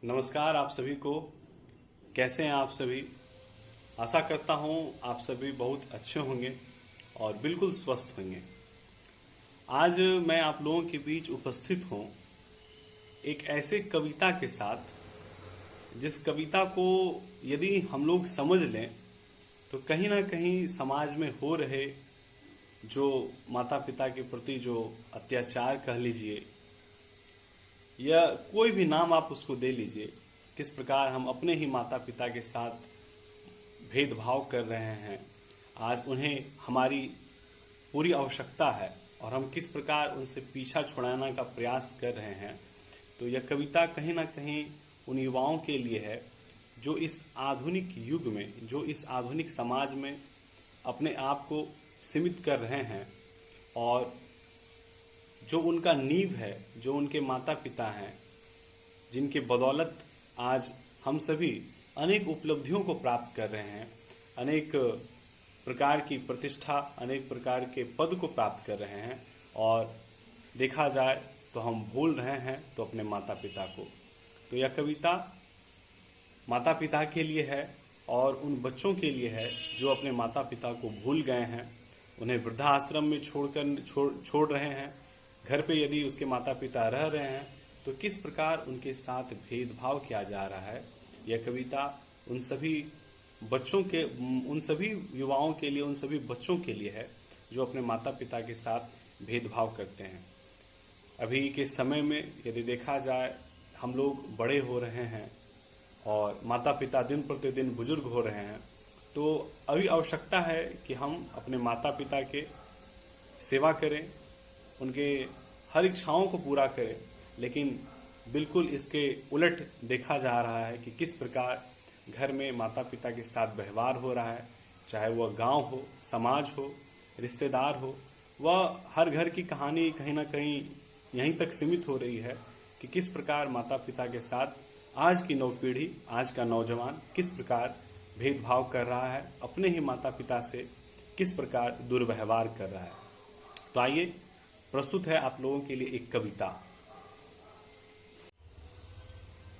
नमस्कार आप सभी को। कैसे हैं आप सभी? आशा करता हूं आप सभी बहुत अच्छे होंगे और बिल्कुल स्वस्थ होंगे। आज मैं आप लोगों के बीच उपस्थित हूं एक ऐसे कविता के साथ जिस कविता को यदि हम लोग समझ लें तो कहीं ना कहीं समाज में हो रहे जो माता पिता के प्रति जो अत्याचार कह लीजिए या कोई भी नाम आप उसको दे लीजिए, किस प्रकार हम अपने ही माता पिता के साथ भेदभाव कर रहे हैं, आज उन्हें हमारी पूरी आवश्यकता है और हम किस प्रकार उनसे पीछा छुड़ाने का प्रयास कर रहे हैं। तो यह कविता कहीं ना कहीं उन युवाओं के लिए है जो इस आधुनिक युग में, जो इस आधुनिक समाज में अपने आप को सीमित कर रहे हैं और जो उनका नींव है, जो उनके माता पिता हैं, जिनके बदौलत आज हम सभी अनेक उपलब्धियों को प्राप्त कर रहे हैं, अनेक प्रकार की प्रतिष्ठा, अनेक प्रकार के पद को प्राप्त कर रहे हैं और देखा जाए तो हम भूल रहे हैं तो अपने माता पिता को। तो यह कविता माता पिता के लिए है और उन बच्चों के लिए है जो अपने माता पिता को भूल गए हैं, उन्हें वृद्धाश्रम में छोड़ रहे हैं। घर पे यदि उसके माता पिता रह रहे हैं तो किस प्रकार उनके साथ भेदभाव किया जा रहा है। यह कविता उन सभी बच्चों के, उन सभी युवाओं के लिए, उन सभी बच्चों के लिए है जो अपने माता पिता के साथ भेदभाव करते हैं। अभी के समय में यदि देखा जाए, हम लोग बड़े हो रहे हैं और माता पिता दिन प्रतिदिन बुजुर्ग हो रहे हैं, तो अभी आवश्यकता है कि हम अपने माता पिता के सेवा करें, उनके हर इच्छाओं को पूरा करें। लेकिन बिल्कुल इसके उलट देखा जा रहा है कि किस प्रकार घर में माता पिता के साथ व्यवहार हो रहा है, चाहे वह गांव हो, समाज हो, रिश्तेदार हो। वह हर घर की कहानी कहीं ना कहीं यहीं तक सीमित हो रही है कि किस प्रकार माता पिता के साथ आज की नव पीढ़ी, आज का नौजवान किस प्रकार भेदभाव कर रहा है, अपने ही माता पिता से किस प्रकार दुर्व्यवहार कर रहा है। तो आइए, प्रस्तुत है आप लोगों के लिए एक कविता।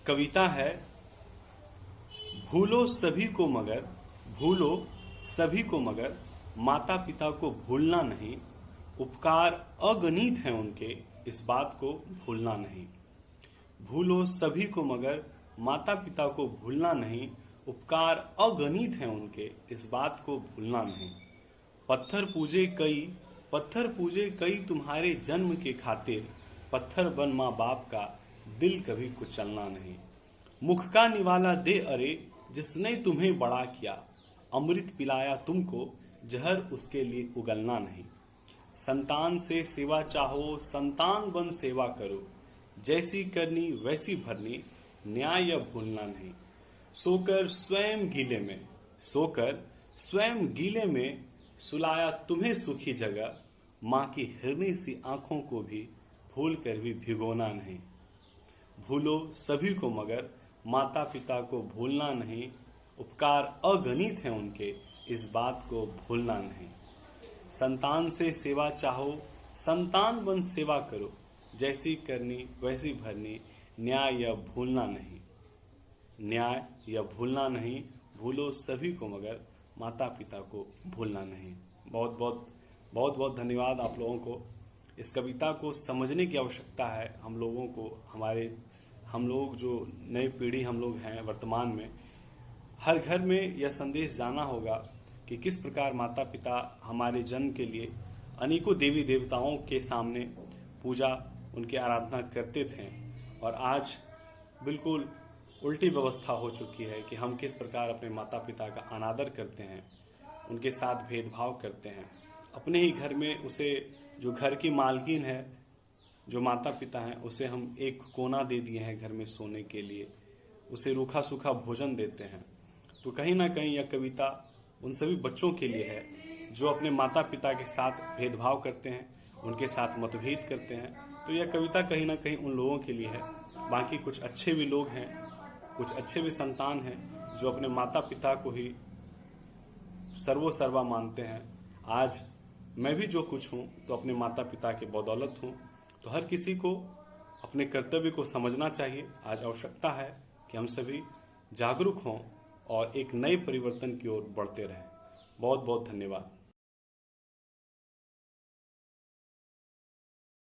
कविता है, भूलो सभी को मगर, भूलो सभी को मगर माता पिता को भूलना नहीं, उपकार अगणित हैं उनके, इस बात को भूलना नहीं। भूलो सभी को मगर माता पिता को भूलना नहीं, उपकार अगणित हैं उनके, इस बात को भूलना नहीं। पत्थर पूजे कई तुम्हारे जन्म के खातिर, पत्थर बन माँ बाप का दिल कभी कुचलना नहीं। मुख का निवाला दे अरे जिसने तुम्हें बड़ा किया, अमृत पिलाया तुमको, जहर उसके लिए उगलना नहीं। संतान से सेवा चाहो, संतान बन सेवा करो, जैसी करनी वैसी भरनी, न्याय या भूलना नहीं। सोकर स्वयं गीले में सुलाया तुम्हें सुखी जगह, माँ की हिरनी सी आंखों को भी भूल कर भी भिगोना नहीं। भूलो सभी को मगर माता पिता को भूलना नहीं, उपकार अगणित हैं उनके, इस बात को भूलना नहीं। संतान से सेवा चाहो, संतान बन सेवा करो, जैसी करनी वैसी भरनी, न्याय या भूलना नहीं। न्याय या भूलना नहीं, भूलो सभी को मगर माता पिता को भूलना नहीं। बहुत बहुत धन्यवाद आप लोगों को। इस कविता को समझने की आवश्यकता है हम लोगों को। हम लोग जो नई पीढ़ी हम लोग हैं वर्तमान में, हर घर में यह संदेश जाना होगा कि किस प्रकार माता पिता हमारे जन्म के लिए अनेकों देवी देवताओं के सामने पूजा, उनकी आराधना करते थे और आज बिल्कुल उल्टी व्यवस्था हो चुकी है कि हम किस प्रकार अपने माता पिता का अनादर करते हैं, उनके साथ भेदभाव करते हैं। अपने ही घर में उसे, जो घर की मालकिन है, जो माता पिता हैं, उसे हम एक कोना दे दिए हैं घर में सोने के लिए, उसे रूखा सूखा भोजन देते हैं। तो कहीं ना कहीं यह कविता उन सभी बच्चों के लिए है जो अपने माता पिता के साथ भेदभाव करते हैं, उनके साथ मतभेद करते हैं। तो यह कविता कहीं ना कहीं उन लोगों के लिए है। बाकी कुछ अच्छे भी लोग हैं, कुछ अच्छे भी संतान हैं जो अपने माता पिता को ही सर्वोसर्वा मानते हैं। आज मैं भी जो कुछ हूँ तो अपने माता पिता के बदौलत हूँ। तो हर किसी को अपने कर्तव्य को समझना चाहिए। आज आवश्यकता है कि हम सभी जागरूक हों और एक नए परिवर्तन की ओर बढ़ते रहें। बहुत बहुत धन्यवाद।